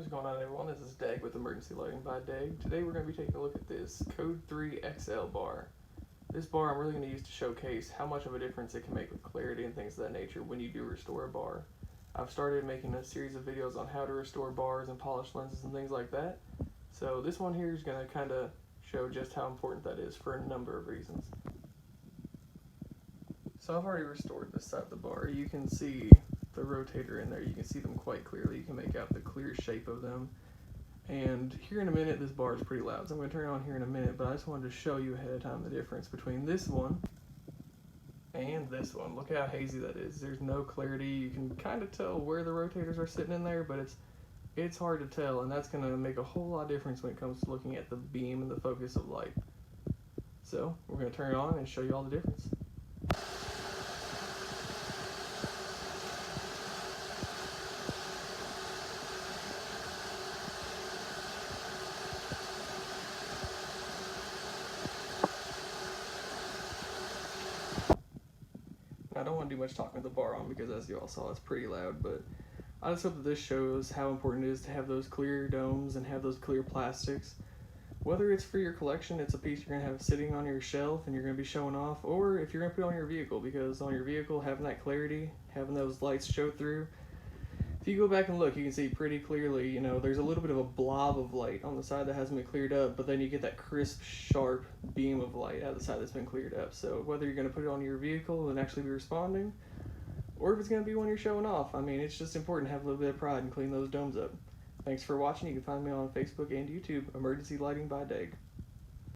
What's going on, everyone? This is Dag with Emergency Lighting by Dag. Today we're going to be taking a look at this Code 3 XL bar. This bar I'm really going to use to showcase how much of a difference it can make with clarity and things of that nature when you do restore a bar. I've started making a series of videos on how to restore bars and polish lenses and things like that. So this one here is going to kind of show just how important that is for a number of reasons. So I've already restored this side of the bar. You can see the rotator in there. You can see them quite clearly. You can make out the clear shape of them. And here in a minute, this bar is pretty loud, so I'm going to turn it on here in a minute, but I just wanted to show you ahead of time the difference between this one and this one. Look how hazy that is. There's no clarity. You can kind of tell where the rotators are sitting in there, but it's hard to tell, and that's going to make a whole lot of difference when it comes to looking at the beam and the focus of light. So we're going to turn it on and show you all the difference. I don't want to do much talking with the bar on because, as you all saw, it's pretty loud, but I just hope that this shows how important it is to have those clear domes and have those clear plastics. Whether it's for your collection, it's a piece you're going to have sitting on your shelf and you're going to be showing off, or if you're going to put it on your vehicle, because on your vehicle, having that clarity, having those lights show through, if you go back and look, you can see pretty clearly, you know, there's a little bit of a blob of light on the side that hasn't been cleared up, but then you get that crisp, sharp beam of light out of the side that's been cleared up. So whether you're going to put it on your vehicle and actually be responding, or if it's going to be when you're showing off, I mean, it's just important to have a little bit of pride and clean those domes up. Thanks for watching. You can find me on Facebook and YouTube, Emergency Lighting by Dag.